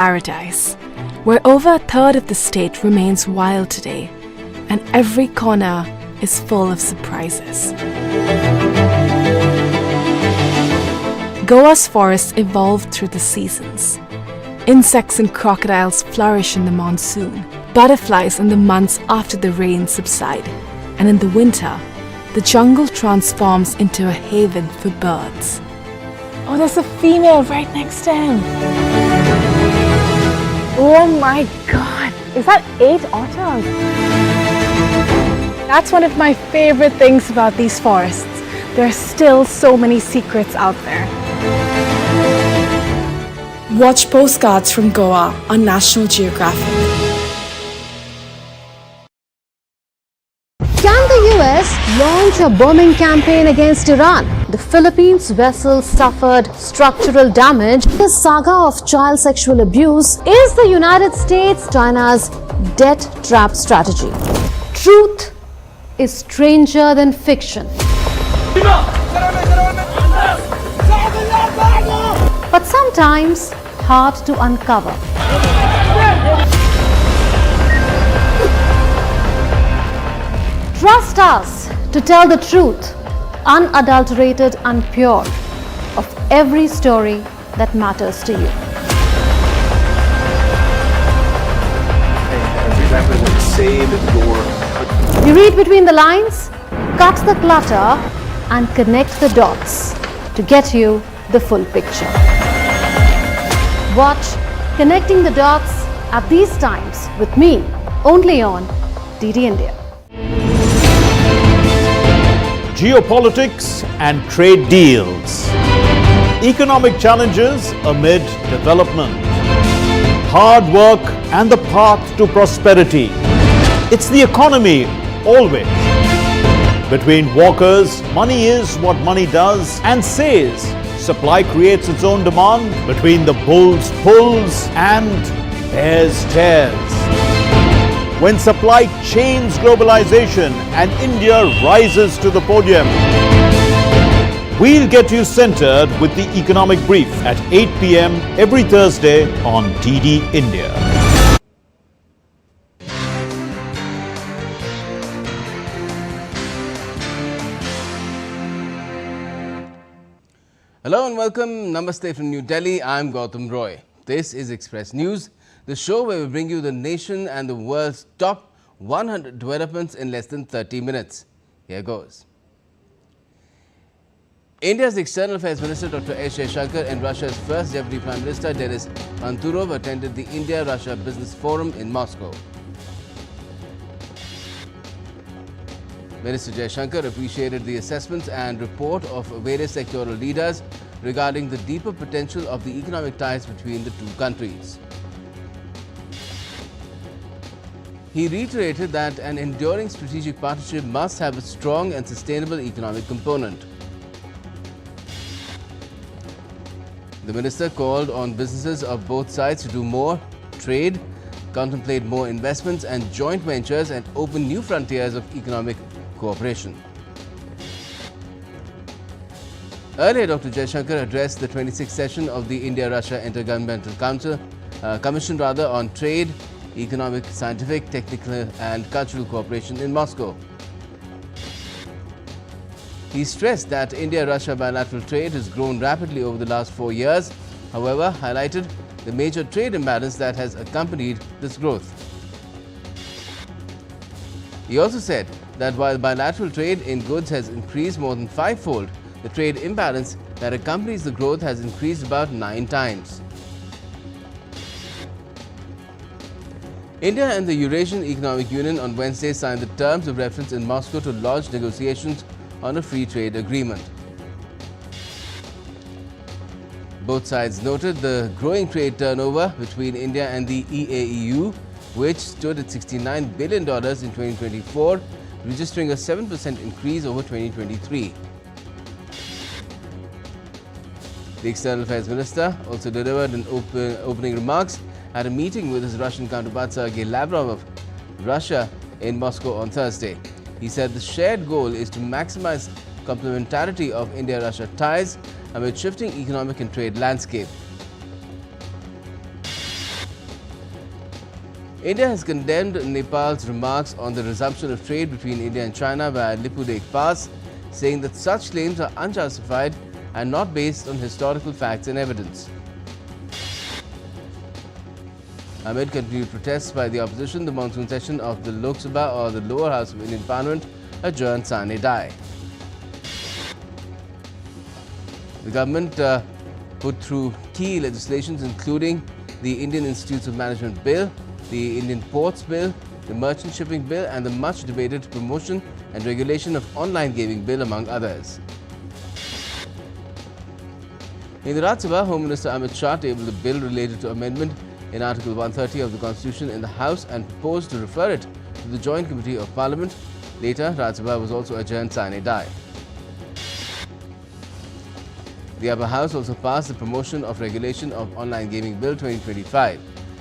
paradise, where over a third of the state remains wild today, and every corner is full of surprises. Goa's forests evolved through the seasons. Insects and crocodiles flourish in the monsoon, butterflies in the months after the rains subside, and in the winter, the jungle transforms into a haven for birds. Oh, there's a female right next to him. Oh my God, is that 8 otters? That's one of my favorite things about these forests. There are still so many secrets out there. Watch postcards from Goa on National Geographic. Can the US launch a bombing campaign against Iran? The Philippines vessel suffered structural damage. The saga of child sexual abuse is the United States China's debt trap strategy. Truth is stranger than fiction. But sometimes hard to uncover. Trust us to tell the truth, unadulterated and pure, of every story that matters to you. You read between the lines, cut the clutter, and connect the dots to get you the full picture. Watch Connecting the Dots at these times with me, only on DD India. Geopolitics and trade deals. Economic challenges amid development. Hard work and the path to prosperity. It's the economy always. Between walkers, money is what money does and says. Supply creates its own demand. Between the bulls pulls and bears tears. When supply chains globalization and India rises to the podium. We'll get you centered with the Economic Brief at 8 p.m. every Thursday on DD India. Hello and welcome. Namaste from New Delhi. I'm Gautam Roy. This is Express News, the show where we bring you the nation and the world's top 100 developments in less than 30 minutes. Here goes. India's External Affairs Minister Dr. S. Jaishankar and Russia's first Deputy Prime Minister Denis Manturov attended the India-Russia Business Forum in Moscow. Minister Jaishankar appreciated the assessments and report of various sectoral leaders regarding the deeper potential of the economic ties between the two countries. He reiterated that an enduring strategic partnership must have a strong and sustainable economic component. The minister called on businesses of both sides to do more trade, contemplate more investments and joint ventures, and open new frontiers of economic cooperation. Earlier, Dr. Jaishankar addressed the 26th session of the India-Russia Intergovernmental Commission on Trade, Economic, Scientific, Technical and Cultural Cooperation in Moscow. He stressed that India-Russia bilateral trade has grown rapidly over the last 4 years, however, highlighted the major trade imbalance that has accompanied this growth. He also said that while bilateral trade in goods has increased more than 5-fold, the trade imbalance that accompanies the growth has increased about 9 times. India and the Eurasian Economic Union on Wednesday signed the terms of reference in Moscow to launch negotiations on a free trade agreement. Both sides noted the growing trade turnover between India and the EAEU, which stood at $69 billion in 2024, registering a 7% increase over 2023. The External Affairs Minister also delivered an opening remarks at a meeting with his Russian counterpart Sergei Lavrov of Russia in Moscow on Thursday. He said the shared goal is to maximize complementarity of India-Russia ties amid shifting economic and trade landscape. India has condemned Nepal's remarks on the resumption of trade between India and China via Lipudek Pass, saying that such claims are unjustified and not based on historical facts and evidence. Amid continued protests by the opposition, the monsoon session of the Lok Sabha, or the lower house of Indian Parliament, adjourned sine die. The government put through key legislations including the Indian Institutes of Management Bill, the Indian Ports Bill, the Merchant Shipping Bill and the much debated Promotion and Regulation of Online Gaming Bill, among others. In the Rajya Sabha, Home Minister Amit Shah tabled a bill related to amendment in Article 130 of the Constitution in the House and proposed to refer it to the Joint Committee of Parliament. Later, Rajya Sabha was also adjourned sine die. The upper house also passed the Promotion of Regulation of Online Gaming Bill 2025.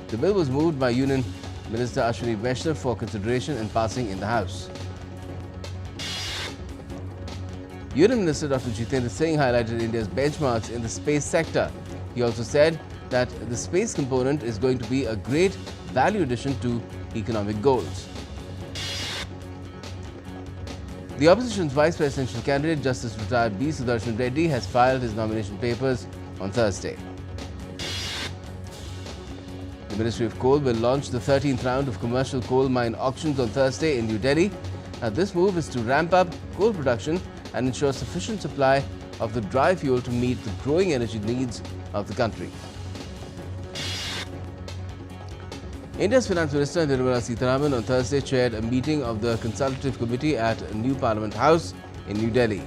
The bill was moved by Union Minister Ashwini Vaishnav for consideration and passing in the House. Union Minister Dr. Jitendra Singh highlighted India's benchmarks in the space sector. He also said that the space component is going to be a great value addition to economic goals. The opposition's vice presidential candidate, Justice retired B. Doordarshan Reddy, has filed his nomination papers on Thursday. The Ministry of Coal will launch the 13th round of commercial coal mine auctions on Thursday in New Delhi. Now, this move is to ramp up coal production and ensure sufficient supply of the dry fuel to meet the growing energy needs of the country. India's Finance Minister Nirmala Sitharaman on Thursday chaired a meeting of the Consultative Committee at New Parliament House in New Delhi.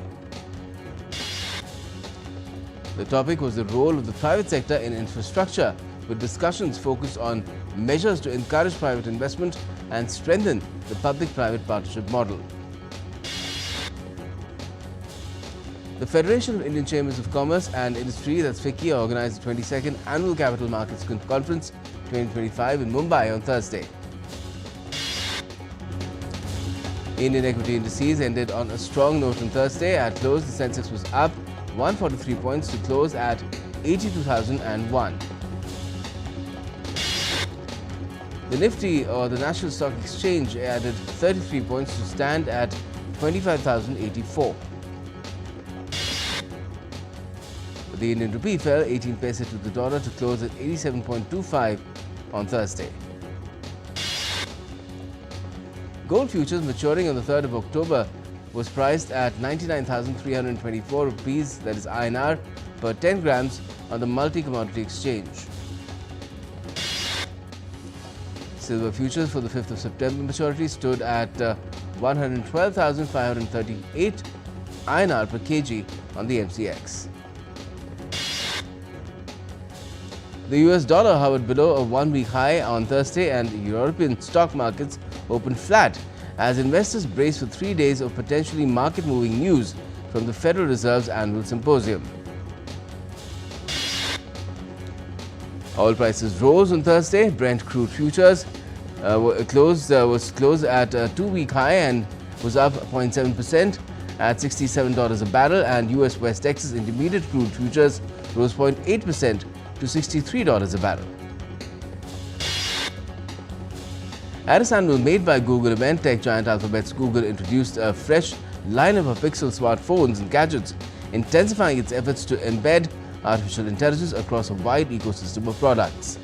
The topic was the role of the private sector in infrastructure, with discussions focused on measures to encourage private investment and strengthen the public-private partnership model. The Federation of Indian Chambers of Commerce and Industry, that's FICCI, organised the 22nd Annual Capital Markets Conference 2025 in Mumbai on Thursday. Indian equity indices ended on a strong note on Thursday. At close, the Sensex was up 143 points to close at 82,001. The Nifty, or the National Stock Exchange, added 33 points to stand at 25,084. The Indian rupee fell 18 paise to the dollar to close at 87.25 on Thursday. Gold futures maturing on the 3rd of October was priced at 99,324 rupees, that is INR, per 10 grams on the multi-commodity exchange. Silver futures for the 5th of September maturity stood at 112,538 INR per kg on the MCX. The US dollar hovered below a one-week high on Thursday, and European stock markets opened flat as investors brace for 3 days of potentially market-moving news from the Federal Reserve's annual symposium. Oil prices rose on Thursday. Brent crude futures was closed at a 2-week high and was up 0.7% at $67 a barrel, and US West Texas Intermediate crude futures rose 0.8% to $63 a barrel. At its annual Made by Google event, tech giant Alphabet's Google introduced a fresh lineup of Pixel smartphones and gadgets, intensifying its efforts to embed artificial intelligence across a wide ecosystem of products.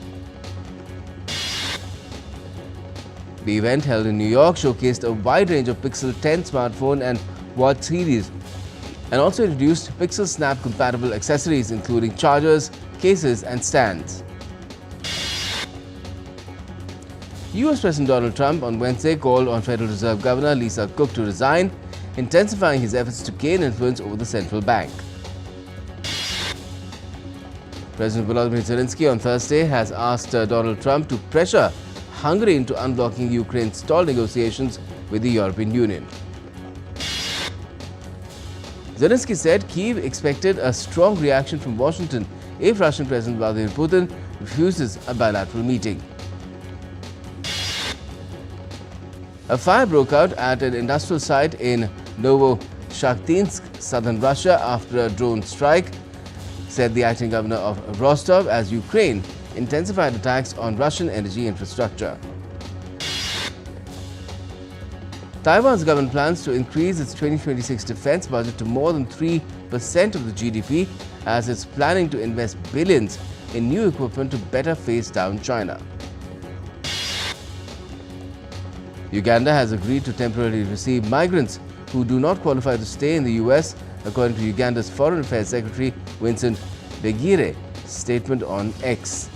The event, held in New York, showcased a wide range of Pixel 10 smartphone and Watch series, and also introduced Pixel Snap compatible accessories including chargers, cases and stands. US President Donald Trump on Wednesday called on Federal Reserve Governor Lisa Cook to resign, intensifying his efforts to gain influence over the central bank. President Volodymyr Zelensky on Thursday has asked Donald Trump to pressure Hungary into unblocking Ukraine's stalled negotiations with the European Union. Zelensky said Kyiv expected a strong reaction from Washington if Russian President Vladimir Putin refuses a bilateral meeting. A fire broke out at an industrial site in Novoshakhtinsk, southern Russia, after a drone strike, said the acting governor of Rostov, as Ukraine intensified attacks on Russian energy infrastructure. Taiwan's government plans to increase its 2026 defense budget to more than 3% of the GDP as it's planning to invest billions in new equipment to better face down China. Uganda has agreed to temporarily receive migrants who do not qualify to stay in the US, according to Uganda's Foreign Affairs Secretary Vincent Begire's statement on X.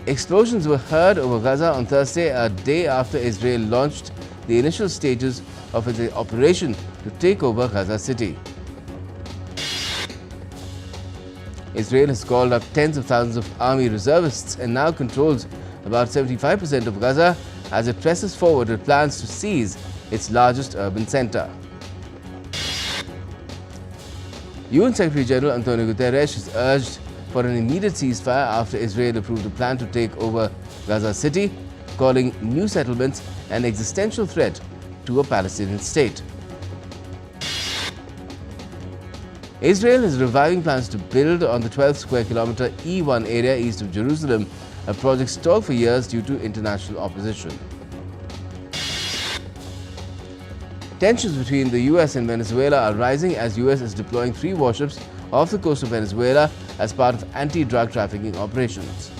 Explosions were heard over Gaza on Thursday, a day after Israel launched the initial stages of its operation to take over Gaza City. Israel has called up tens of thousands of army reservists and now controls about 75% of Gaza as it presses forward with plans to seize its largest urban center. UN Secretary General Antonio Guterres has urged for an immediate ceasefire after Israel approved a plan to take over Gaza City, calling new settlements an existential threat to a Palestinian state. Israel is reviving plans to build on the 12 square kilometer E1 area east of Jerusalem, a project stalled for years due to international opposition. Tensions between the US and Venezuela are rising as US is deploying 3 warships off the coast of Venezuela as part of anti-drug trafficking operations.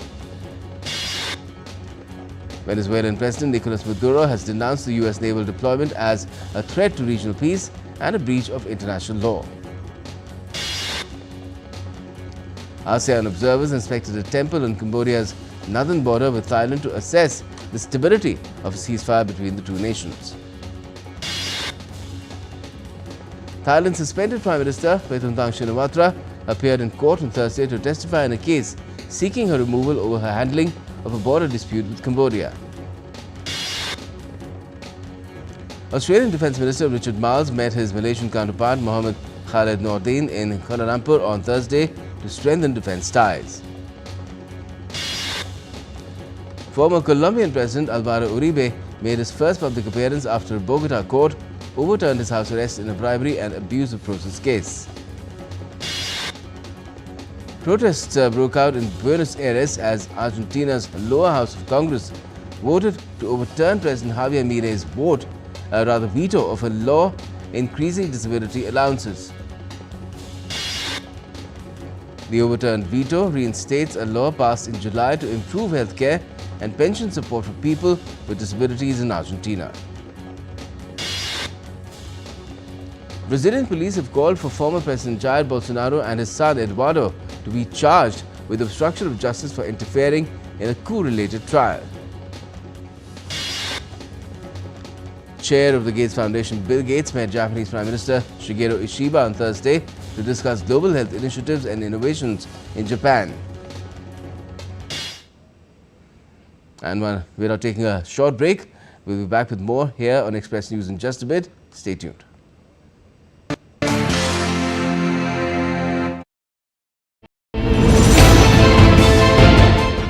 Venezuelan President Nicolas Maduro has denounced the US naval deployment as a threat to regional peace and a breach of international law. ASEAN observers inspected a temple on Cambodia's northern border with Thailand to assess the stability of a ceasefire between the two nations. Thailand's suspended Prime Minister Paetongtarn Shinawatra appeared in court on Thursday to testify in a case seeking her removal over her handling of a border dispute with Cambodia. Australian Defence Minister Richard Marles met his Malaysian counterpart Mohammed Khaled Nordin in Kuala Lumpur on Thursday to strengthen defence ties. Former Colombian President Alvaro Uribe made his first public appearance after a Bogota court overturned his house arrest in a bribery and abuse of process case. Protests broke out in Buenos Aires as Argentina's lower house of Congress voted to overturn President Javier Milei's veto of a law increasing disability allowances. The overturned veto reinstates a law passed in July to improve healthcare and pension support for people with disabilities in Argentina. Brazilian police have called for former President Jair Bolsonaro and his son Eduardo to be charged with obstruction of justice for interfering in a coup-related trial. Chair of the Gates Foundation, Bill Gates, met Japanese Prime Minister Shigeru Ishiba on Thursday to discuss global health initiatives and innovations in Japan. And we're now taking a short break. We'll be back with more here on Express News in just a bit. Stay tuned.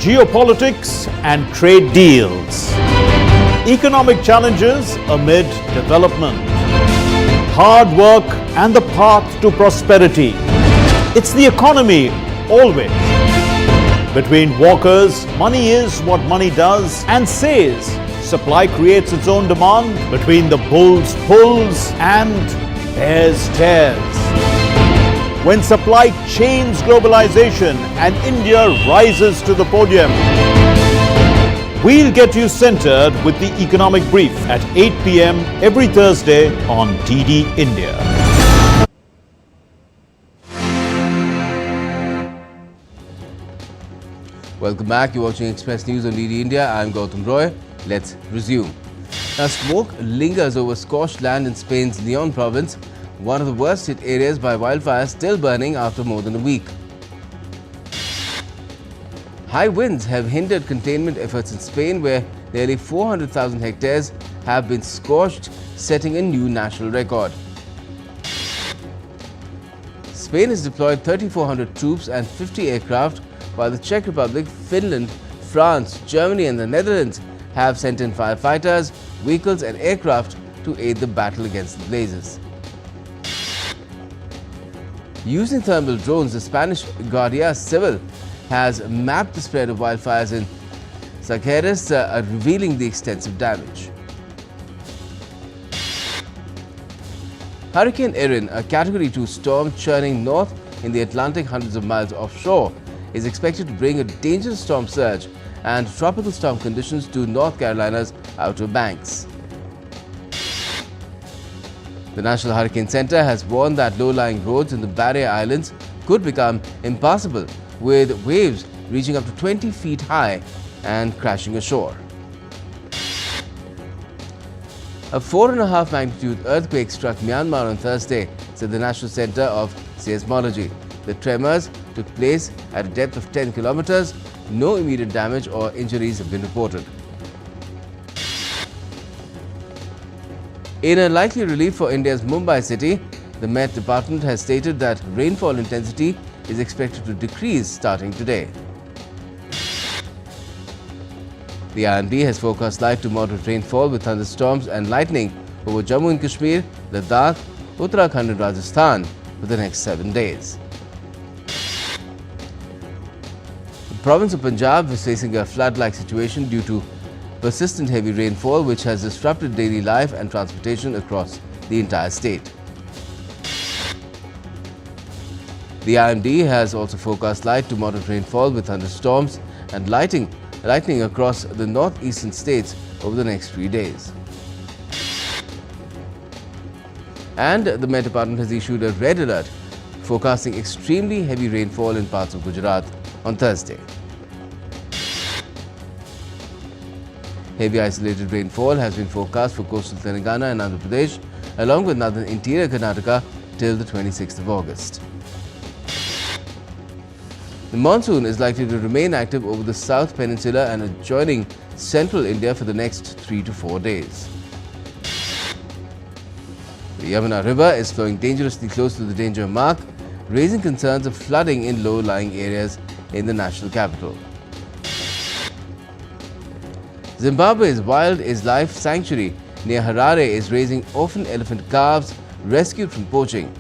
Geopolitics and trade deals. Economic challenges amid development. Hard work and the path to prosperity. It's the economy, always. Between walkers, money is what money does and says. Supply creates its own demand. Between the bulls pulls and bears tears. When supply chains globalization and India rises to the podium. We'll get you centered with the Economic Brief at 8 p.m. every Thursday on DD India. Welcome back. You're watching Express News on DD India. I'm Gautam Roy. Let's resume. Now, smoke lingers over scorched land in Spain's Leon province, one of the worst hit areas by wildfires, still burning after more than a week. High winds have hindered containment efforts in Spain, where nearly 400,000 hectares have been scorched, setting a new national record. Spain has deployed 3,400 troops and 50 aircraft, while the Czech Republic, Finland, France, Germany and the Netherlands have sent in firefighters, vehicles and aircraft to aid the battle against the blazes. Using thermal drones, the Spanish Guardia Civil has mapped the spread of wildfires in Sagheris are revealing the extensive damage. Hurricane Erin, a Category 2 storm churning north in the Atlantic hundreds of miles offshore, is expected to bring a dangerous storm surge and tropical storm conditions to North Carolina's Outer Banks. The National Hurricane Center has warned that low-lying roads in the Barrier Islands could become impassable, with waves reaching up to 20 feet high and crashing ashore. A 4.5 magnitude earthquake struck Myanmar on Thursday, said the National Center of Seismology. The tremors took place at a depth of 10 kilometers. No immediate damage or injuries have been reported. In a likely relief for India's Mumbai city, the Met Department has stated that rainfall intensity is expected to decrease starting today. The IMD has forecast light to moderate rainfall with thunderstorms and lightning over Jammu and Kashmir, Ladakh, Uttarakhand and Rajasthan for the next 7 days. The province of Punjab is facing a flood-like situation due to persistent heavy rainfall which has disrupted daily life and transportation across the entire state. The IMD has also forecast light to moderate rainfall with thunderstorms and lightning across the northeastern states over the next 3 days. And the Met Department has issued a red alert forecasting extremely heavy rainfall in parts of Gujarat on Thursday. Heavy isolated rainfall has been forecast for coastal Telangana and Andhra Pradesh along with northern interior Karnataka till the 26th of August. The monsoon is likely to remain active over the South Peninsula and adjoining central India for the next 3 to 4 days. The Yamuna River is flowing dangerously close to the danger mark, raising concerns of flooding in low-lying areas in the national capital. Zimbabwe's Wild is Life Sanctuary near Harare is raising orphan elephant calves rescued from poaching.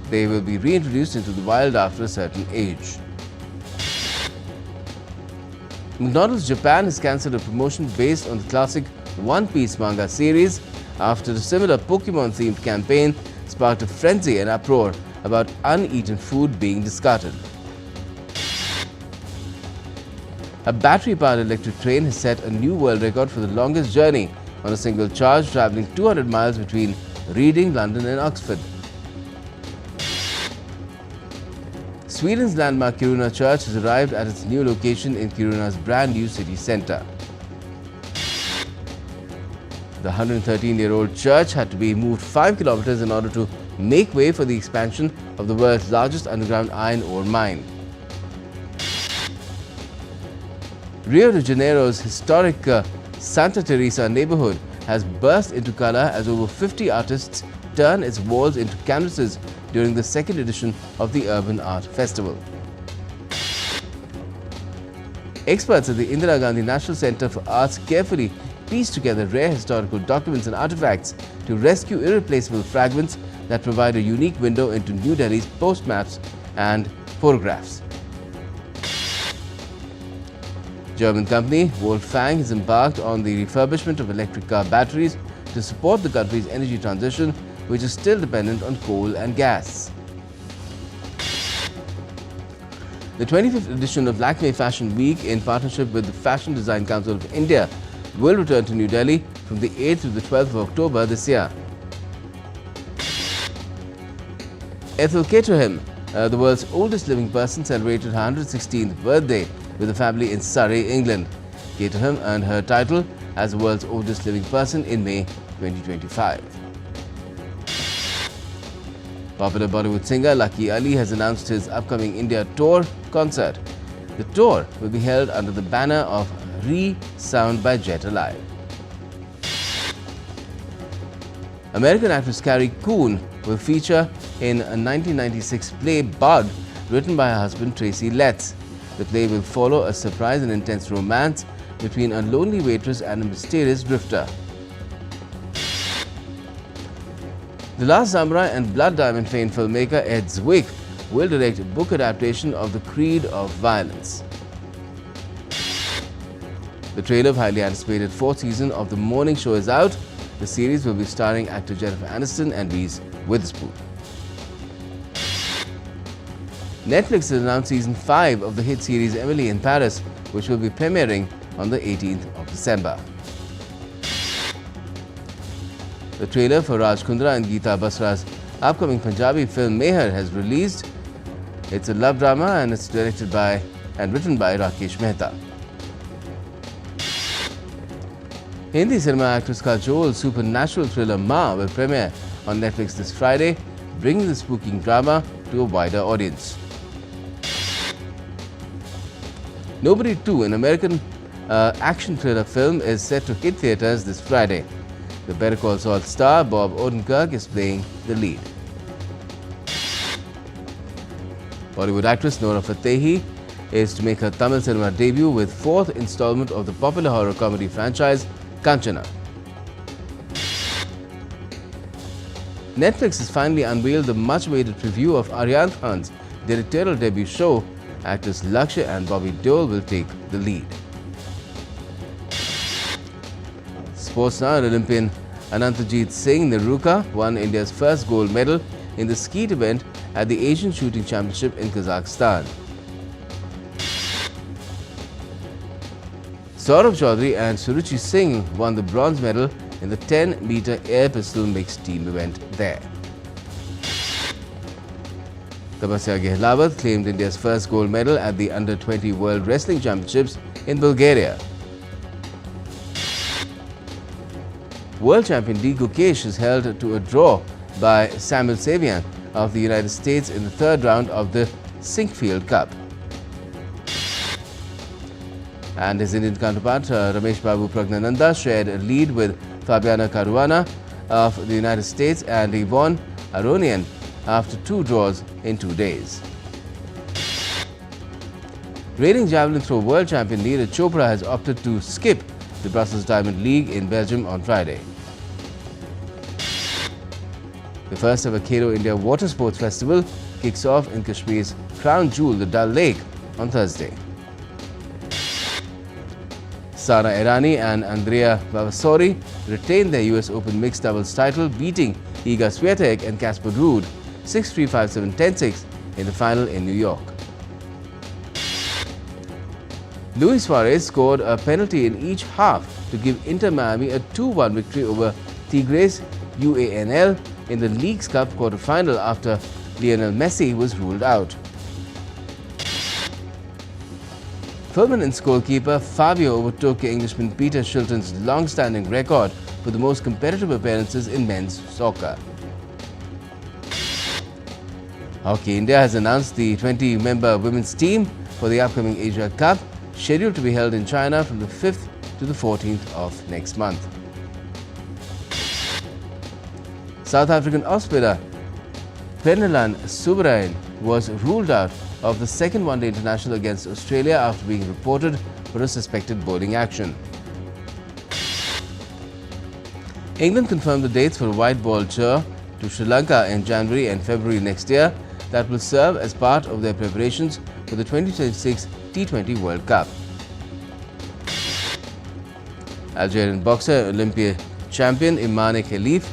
They will be reintroduced into the wild after a certain age. McDonald's Japan has cancelled a promotion based on the classic One Piece manga series after a similar Pokemon-themed campaign sparked a frenzy and uproar about uneaten food being discarded. A battery-powered electric train has set a new world record for the longest journey on a single charge, travelling 200 miles between Reading, London and Oxford. Sweden's landmark Kiruna Church has arrived at its new location in Kiruna's brand new city centre. The 113-year-old church had to be moved 5 kilometers in order to make way for the expansion of the world's largest underground iron ore mine. Rio de Janeiro's historic Santa Teresa neighborhood has burst into color as over 50 artists turn its walls into canvases during the second edition of the Urban Art Festival. Experts at the Indira Gandhi National Center for Arts carefully pieced together rare historical documents and artifacts to rescue irreplaceable fragments that provide a unique window into New Delhi's post maps and photographs. German company Wolfgang has embarked on the refurbishment of electric car batteries to support the country's energy transition, which is still dependent on coal and gas. The 25th edition of Lakme Fashion Week, in partnership with the Fashion Design Council of India, will return to New Delhi from the 8th to the 12th of October this year. Ethel Caterham, the world's oldest living person, celebrated her 116th birthday with a family in Surrey, England. Caterham earned her title as the world's oldest living person in May 2025. Popular Bollywood singer Lucky Ali has announced his upcoming India tour concert. The tour will be held under the banner of Re-Sound by Jet Alive. American actress Carrie Coon will feature in a 1996 play Bud, written by her husband Tracy Letts. The play will follow a surprise and intense romance between a lonely waitress and a mysterious drifter. The Last Samurai and Blood Diamond famed filmmaker Ed Zwick will direct a book adaptation of The Creed of Violence. The trailer of highly anticipated fourth season of the morning show is out. The series will be starring actor Jennifer Aniston and Reese Witherspoon. Netflix has announced season 5 of the hit series Emily in Paris, which will be premiering on the 18th of December. The trailer for Raj Kundra and Geeta Basra's upcoming Punjabi film Meher has released. It's a love drama and it's directed by and written by Rakesh Mehta. Hindi cinema actress Kajol's supernatural thriller Ma will premiere on Netflix this Friday, bringing the spooking drama to a wider audience. Nobody 2, an American action thriller film, is set to hit theatres this Friday. The Better Call Saul star Bob Odenkirk is playing the lead. Bollywood actress Nora Fatehi is to make her Tamil cinema debut with fourth installment of the popular horror comedy franchise Kanchana. Netflix has finally unveiled the much-awaited preview of Aryan Khan's directorial debut show. Actors Lakshya and Bobby Deol will take the lead. Sports now, Olympian Anantajit Singh Neruka won India's first gold medal in the skeet event at the Asian Shooting Championship in Kazakhstan. Saurabh Chaudhary and Suruchi Singh won the bronze medal in the 10-meter air pistol mixed team event there. Tapasya Gehlawat claimed India's first gold medal at the Under-20 World Wrestling Championships in Bulgaria. World champion D. Gukesh is held to a draw by Samuel Savian of the United States in the third round of the Sinkfield Cup. And his Indian counterpart Ramesh Babu Pragnananda shared a lead with Fabiana Caruana of the United States and Yvonne Aronian after 2 draws in 2 days. Reigning javelin throw world champion Neeraj Chopra has opted to skip the Brussels Diamond League in Belgium on Friday. The first ever Kero India Water Sports Festival kicks off in Kashmir's crown jewel, the Dal Lake, on Thursday. Sara Errani and Andrea Vavasori retained their US Open mixed doubles title, beating Iga Swiatek and Casper Ruud 6-3, 5-7, 10-6 in the final in New York. Luis Suarez scored a penalty in each half to give Inter Miami a 2-1 victory over Tigres UANL in the Leagues Cup quarter-final after Lionel Messi was ruled out. Fluminense goalkeeper Fabio overtook Englishman Peter Shilton's long-standing record for the most competitive appearances in men's soccer. Hockey India has announced the 20-member women's team for the upcoming Asia Cup, scheduled to be held in China from the 5th to the 14th of next month. South African off-spinner Prennelan Subarayan was ruled out of the second one-day international against Australia after being reported for a suspected bowling action. England confirmed the dates for a white ball tour to Sri Lanka in January and February next year that will serve as part of their preparations for the 2026 T20 World Cup. Algerian boxer Olympia champion Imane Khelif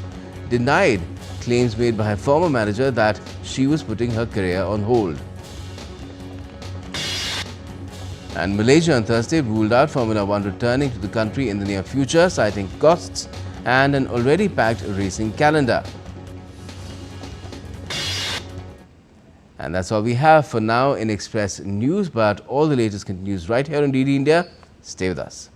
denied claims made by her former manager that she was putting her career on hold. And Malaysia on Thursday ruled out Formula 1 returning to the country in the near future, citing costs and an already packed racing calendar. And that's all we have for now in Express News, but all the latest continues right here on DD India. Stay with us.